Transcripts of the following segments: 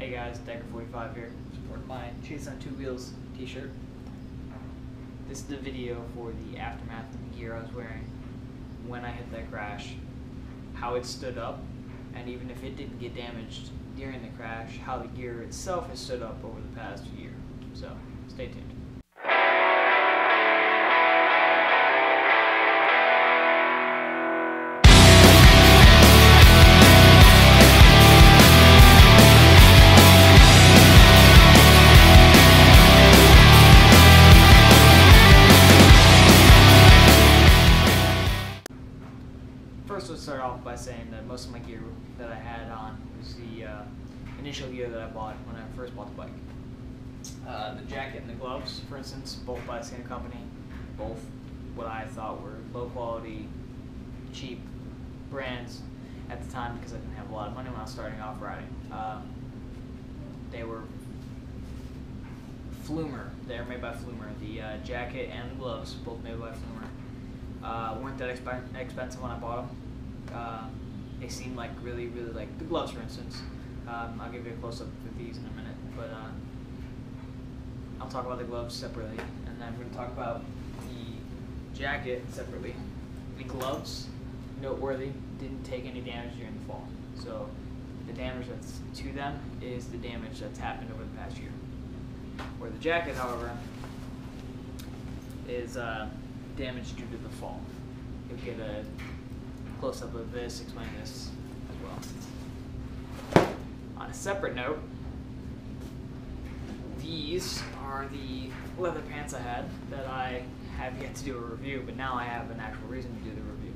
Hey guys, Decker45 here, supporting my Chase on Two Wheels t-shirt. This is the video for the aftermath of the gear I was wearing when I hit that crash, how it stood up, and even if it didn't get damaged during the crash, how the gear itself has stood up over the past year. So, stay tuned. First, let's start off by saying that most of my gear that I had on was the initial gear that I bought when I first bought the bike. The jacket and the gloves, for instance, both by the same company, both what I thought were low quality, cheap brands at the time because I didn't have a lot of money when I was starting off riding. They were Flumer. They were made by Flumer. The jacket and the gloves, both made by Flumer. Weren't that expensive when I bought them. They seem like really like the gloves, for instance. I'll give you a close-up of these in a minute, but I'll talk about the gloves separately, and then I'm going to talk about the jacket separately. The gloves, noteworthy, didn't take any damage during the fall, so the damage that's to them is the damage that's happened over the past year. Where the jacket, however, is damage due to the fall. You'll get a close-up of this, explain this as well. On a separate note, these are the leather pants I had that I have yet to do a review, but now I have an actual reason to do the review.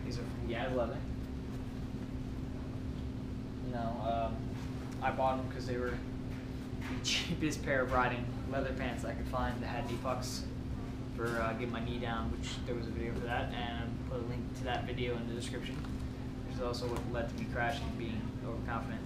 These are from YAS Leather. I bought them because they were the cheapest pair of riding leather pants I could find that had knee pucks for getting my knee down, which there was a video for that, and I'll put a link to that video in the description. This is also what led to me crashing and being overconfident.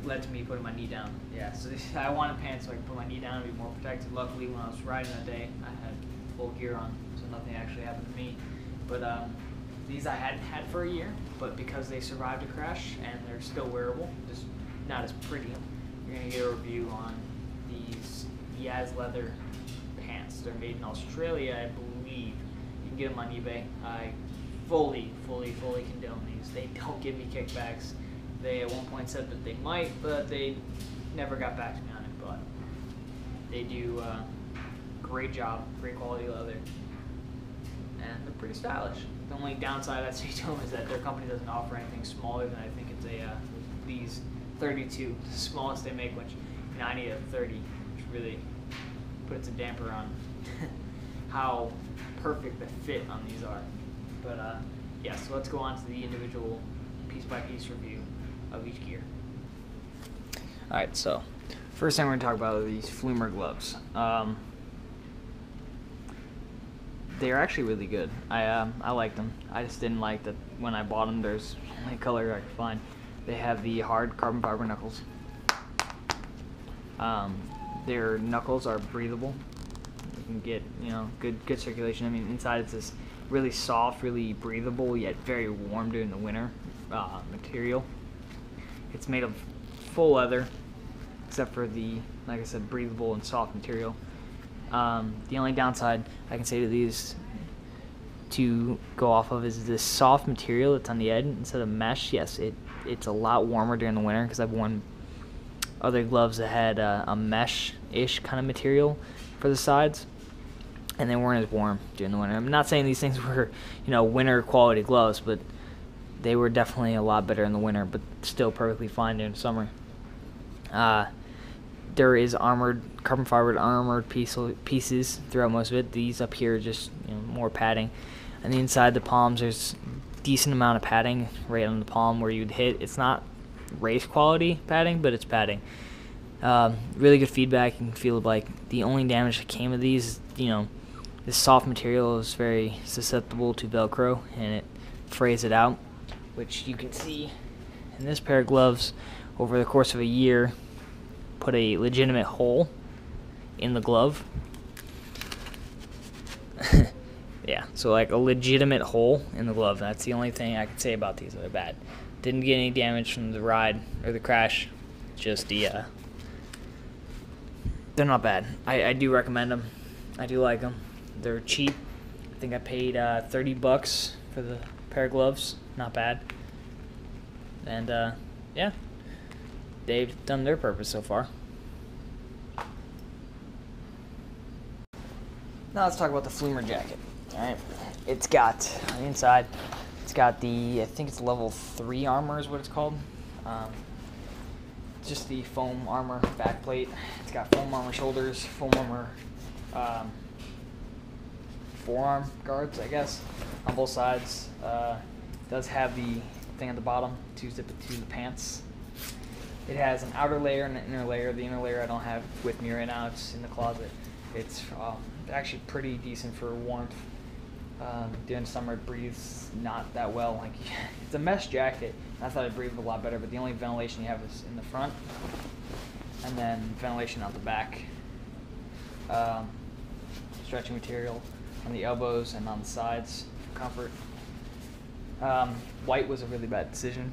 Led to me putting my knee down. Yeah, so I wanted pants so I could put my knee down and be more protected. Luckily, when I was riding that day, I had full gear on, so nothing actually happened to me. But these I hadn't had for a year, but because they survived a crash and they're still wearable, just not as pretty, you're gonna get a review on these YAS Leather pants. They're made in Australia, I believe. You can get them on eBay. I fully condone these. They don't give me kickbacks. They at one point said that they might, but they never got back to me on it. But they do a great job, great quality leather, and they're pretty stylish. The only downside I'd say to them is that their company doesn't offer anything smaller than I think it's these 32, the smallest they make, which I need a 30, which really puts a damper on how perfect the fit on these are. But yeah, so let's go on to the individual piece-by-piece review of each gear. Alright, so first thing we're going to talk about are these Flumer gloves. They're actually really good. I like them. I just didn't like that when I bought them, there's only color I could find. They have the hard carbon fiber knuckles. Their knuckles are breathable. You can get, good circulation. I mean, inside it's this really soft, really breathable, yet very warm during the winter material. It's made of full leather, except for the, like I said, breathable and soft material. The only downside I can say to these to go off of is this soft material that's on the edge instead of mesh. Yes, it's a lot warmer during the winter because I've worn other gloves that had a mesh-ish kind of material for the sides, and they weren't as warm during the winter. I'm not saying these things were, winter quality gloves, but they were definitely a lot better in the winter, but still perfectly fine during the summer. There is carbon fiber armored pieces throughout most of it. These up here are just more padding. And the inside the palms, there's decent amount of padding right on the palm where you'd hit. It's not race quality padding, but it's padding. Really good feedback. You can feel like the only damage that came of these, this soft material is very susceptible to Velcro, and it frays it out, which you can see in this pair of gloves over the course of a year. Put a legitimate hole in the glove. Yeah, so like a legitimate hole in the glove. That's the only thing I can say about these that are bad. Didn't get any damage from the ride or the crash. Just the they're not bad. I do recommend them. I do like them. They're cheap. I think I paid $30 for the pair of gloves. Not bad. And yeah, they've done their purpose so far. Now let's talk about the Flumer jacket. All right, it's got on the inside. It's got the, I think it's level 3 armor is what it's called. Just the foam armor back plate. It's got foam armor shoulders, foam armor forearm guards, I guess, on both sides. Does have the thing at the bottom to zip it to the pants. It has an outer layer and an inner layer. The inner layer I don't have with me right now. It's in the closet. It's actually pretty decent for warmth. During summer it breathes not that well. Like, it's a mesh jacket. I thought it breathed a lot better, but the only ventilation you have is in the front, and then ventilation out the back. Stretching material on the elbows and on the sides for comfort. White was a really bad decision.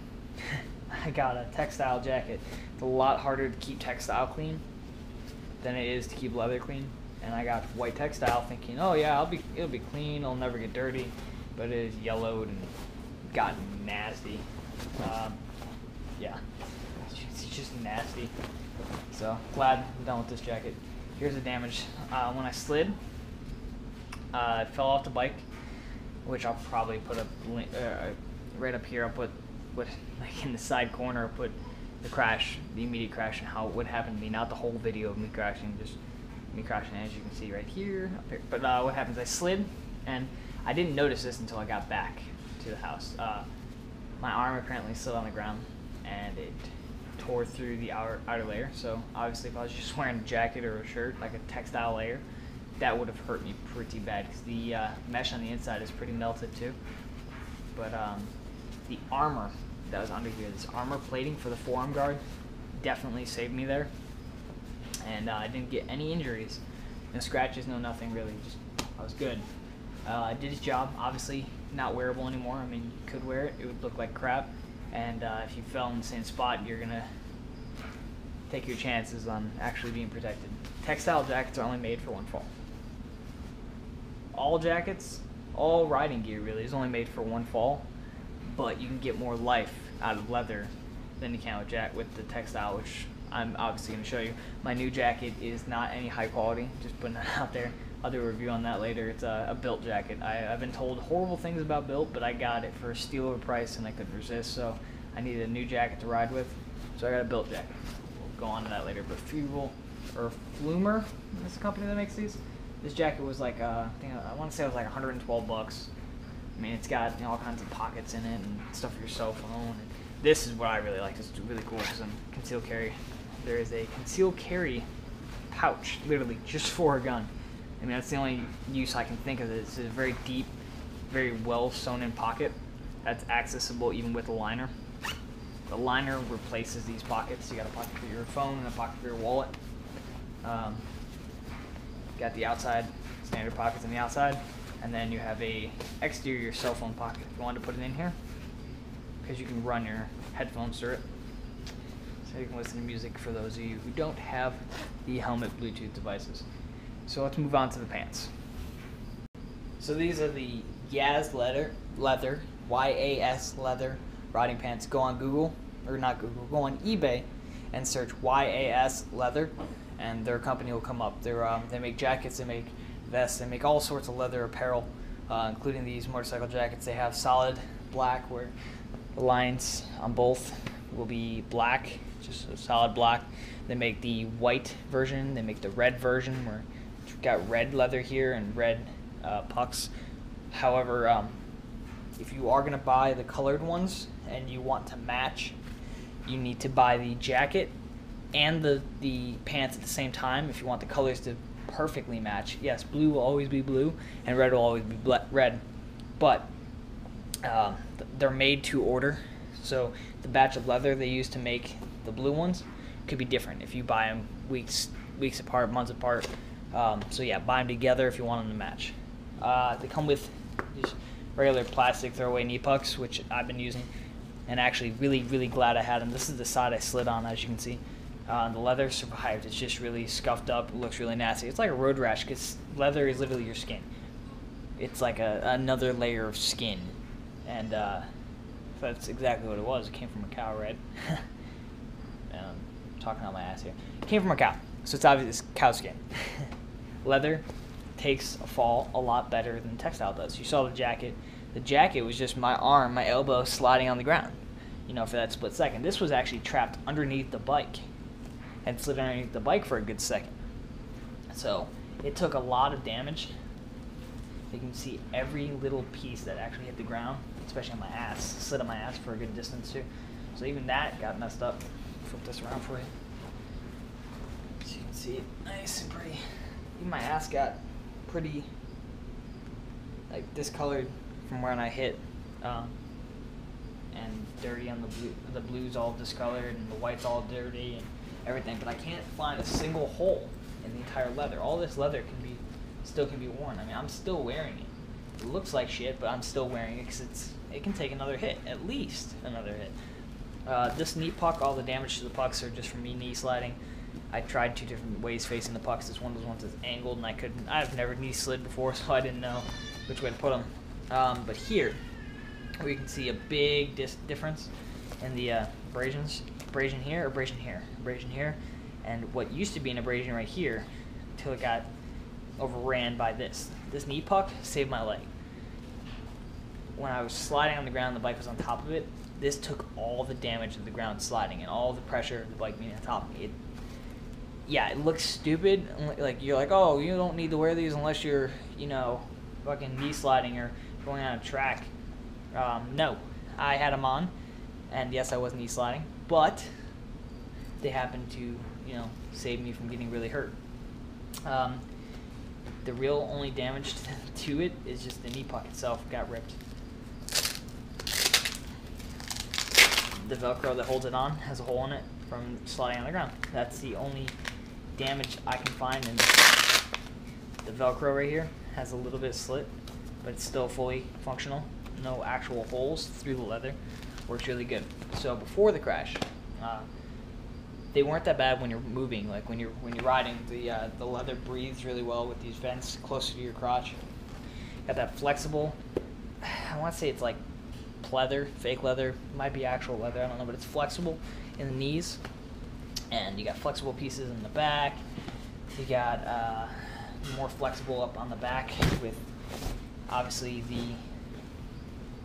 I got a textile jacket. It's a lot harder to keep textile clean than it is to keep leather clean. And I got white textile thinking, oh yeah, it'll be clean, it'll never get dirty, but it is yellowed and gotten nasty. Yeah, it's just nasty. So glad I'm done with this jacket. Here's the damage. When I slid, I fell off the bike, which I'll probably put up right up here. I'll put like in the side corner. I'll put the crash, the immediate crash, and how what happened to me. Not the whole video of me crashing, just me crashing, as you can see right here, up here. But what happens, I slid, and I didn't notice this until I got back to the house. My arm apparently slid on the ground, and it tore through the outer layer. So obviously if I was just wearing a jacket or a shirt, like a textile layer, that would have hurt me pretty bad, because the mesh on the inside is pretty melted too. But the armor that was under here, this armor plating for the forearm guard, definitely saved me there. And I didn't get any injuries, no scratches, no nothing really. Just I was good. I did its job. Obviously not wearable anymore. I mean, you could wear it; it would look like crap. And if you fell in the same spot, you're gonna take your chances on actually being protected. Textile jackets are only made for one fall. All jackets, all riding gear really is only made for one fall, but you can get more life out of leather than you can with the textile, which I'm obviously going to show you. My new jacket is not any high quality, just putting that out there. I'll do a review on that later. It's a built jacket. I've been told horrible things about built, but I got it for a steal of a price and I couldn't resist, so I needed a new jacket to ride with, so I got a built jacket. We'll go on to that later, but Flumer is the company that makes these. This jacket was like, I want to say it was like $112. I mean, it's got, you know, all kinds of pockets in it and stuff for your cell phone. And this is what I really like. This is really cool because I'm concealed carry. There is a concealed carry pouch, literally just for a gun. I mean, that's the only use I can think of it. It's a very deep, very well sewn in pocket that's accessible even with a liner. The liner replaces these pockets. You got a pocket for your phone and a pocket for your wallet. Got the outside, standard pockets on the outside, and then you have a exterior cell phone pocket if you want to put it in here, because you can run your headphones through it. So you can listen to music for those of you who don't have the helmet Bluetooth devices. So let's move on to the pants. So these are the YAS Leather, YAS Leather riding pants. Go on Google, or not Google, go on eBay and search YAS Leather, and their company will come up. They make jackets, they make vests, they make all sorts of leather apparel, including these motorcycle jackets. They have solid black, where the lines on both will be black, just a solid black. They make the white version, they make the red version, where it's got red leather here and red pucks. However, if you are going to buy the colored ones and you want to match, you need to buy the jacket and the pants at the same time if you want the colors to perfectly match. Yes, blue will always be blue and red will always be red, but they're made to order. So the batch of leather they use to make the blue ones could be different if you buy them weeks apart, months apart. So yeah, buy them together if you want them to match. They come with just regular plastic throwaway knee pucks, which I've been using. and actually really glad I had them. This is the side I slid on, as you can see. The leather survived. It's just really scuffed up. It looks really nasty. It's like a road rash because leather is literally your skin. It's like another layer of skin, and that's exactly what it was. It came from a cow, right? I'm talking out my ass here. It came from a cow, so it's obviously it's cow skin. Leather takes a fall a lot better than textile does. You saw the jacket. The jacket was just my arm, my elbow sliding on the ground, you know, for that split second. This was actually trapped underneath the bike and slid underneath the bike for a good second. So it took a lot of damage. You can see every little piece that actually hit the ground, especially on my ass, slid on my ass for a good distance too. So even that got messed up. Flip this around for you. So you can see it nice and pretty. Even my ass got pretty like discolored from when I hit, and dirty on the blue. The blue's all discolored and the white's all dirty and everything. But I can't find a single hole in the entire leather. All this leather still can be worn. I mean, I'm still wearing it. It looks like shit, but I'm still wearing it because it can take another hit, at least another hit. This knee puck, all the damage to the pucks are just from me knee sliding. I tried 2 different ways facing the pucks. This one was ones that's angled, and I've never knee slid before, so I didn't know which way to put them. But here, we can see a big difference in the abrasions. Abrasion here, abrasion here, abrasion here, and what used to be an abrasion right here, until it got overran by this. This knee puck saved my leg. When I was sliding on the ground, the bike was on top of it. This took all the damage of the ground sliding and all the pressure of the bike being on top of me. Yeah, it looks stupid. Like, you're like, oh, you don't need to wear these unless you're, you know, fucking knee sliding or going on a track. No, I had them on, and yes, I was knee sliding, but they happened to, you know, save me from getting really hurt. The real only damage to it is just the knee puck itself got ripped. The Velcro that holds it on has a hole in it from sliding on the ground. That's the only damage I can find, and the Velcro right here has a little bit of slit, but it's still fully functional. No actual holes through the leather. Works really good. So before the crash, they weren't that bad when you're moving. Like when you're riding, the leather breathes really well with these vents closer to your crotch. Got that flexible. I want to say it's like pleather, fake leather, might be actual leather, I don't know, but it's flexible in the knees, and you got flexible pieces in the back. You got more flexible up on the back with obviously the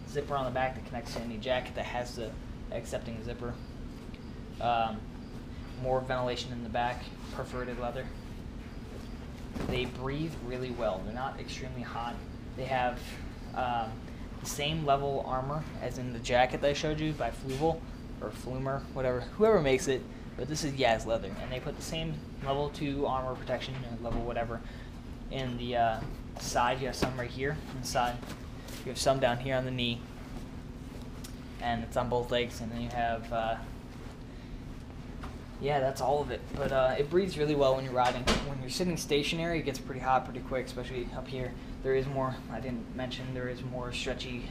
zipper on the back that connects to any jacket that has the accepting zipper. More ventilation in the back, perforated leather. They breathe really well. They're not extremely hot. They have the same level armor as in the jacket that I showed you by Flumer or Flumer, whoever makes it. But this is YAS Leather, and they put the same level 2 armor protection, level whatever, in the side. You have some right here on the side. You have some down here on the knee, and it's on both legs. And then you have, yeah, that's all of it. But it breathes really well when you're riding. When you're sitting stationary, it gets pretty hot pretty quick, especially up here. There is more, I didn't mention, there is more stretchy,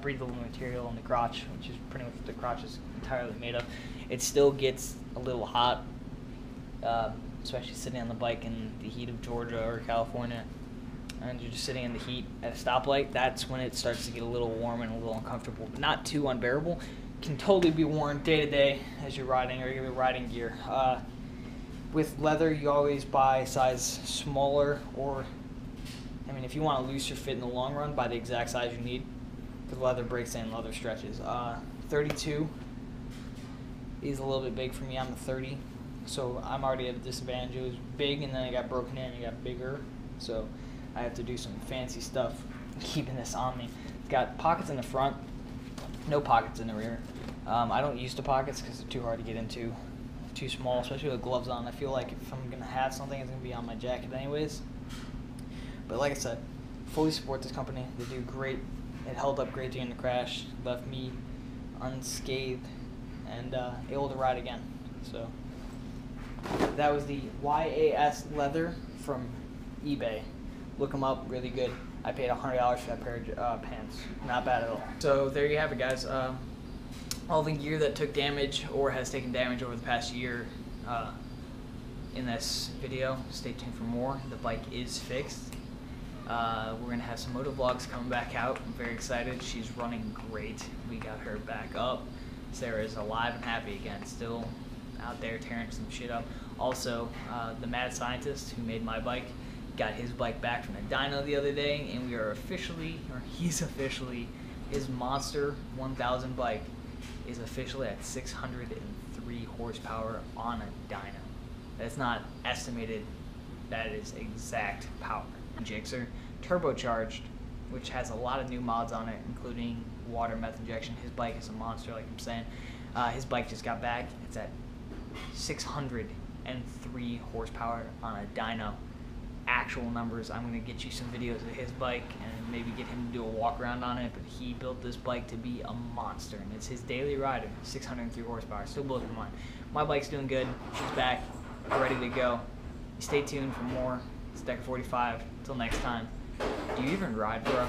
breathable material in the crotch, which is pretty much what the crotch is entirely made of. It still gets a little hot, especially sitting on the bike in the heat of Georgia or California, and you're just sitting in the heat at a stoplight. That's when it starts to get a little warm and a little uncomfortable, but not too unbearable. Can totally be worn day to day as you're riding regular riding gear. With leather, you always buy size smaller, or I mean, if you want a looser fit in the long run, buy the exact size you need, because leather breaks in, leather stretches. 32 is a little bit big for me. I'm a 30, so I'm already at a disadvantage. It was big, and then it got broken in, and it got bigger, so I have to do some fancy stuff keeping this on me. It's got pockets in the front, no pockets in the rear. I don't use the pockets because they're too hard to get into, too small, especially with gloves on. I feel like if I'm going to have something, it's going to be on my jacket anyways. But like I said, fully support this company. They do great. It held up great during the crash, left me unscathed and able to ride again. So that was the YAS Leather from eBay. Look them up, really good. I paid $100 for that pair of pants. Not bad at all. So there you have it, guys. all the gear that took damage or has taken damage over the past year in this video. Stay tuned for more. The bike is fixed. We're going to have some moto vlogs coming back out. I'm very excited. She's running great. We got her back up. Sarah is alive and happy again, still out there tearing some shit up. Also, the mad scientist who made my bike got his bike back from the dyno the other day, and we are officially, or he's officially, his Monster 1000 bike is officially at 603 horsepower on a dyno. That's not estimated, that is exact power. Gixxer, turbocharged, which has a lot of new mods on it, including water meth injection. His bike is a monster, like I'm saying. His bike just got back. It's at 603 horsepower on a dyno. Actual numbers, I'm going to get you some videos of his bike and maybe get him to do a walk around on it, but he built this bike to be a monster, and it's his daily rider. 603 horsepower, still blows my mind. My bike's doing good. She's back, ready to go. Stay tuned for more. It's Decker 45. Until next time, do you even ride, bro?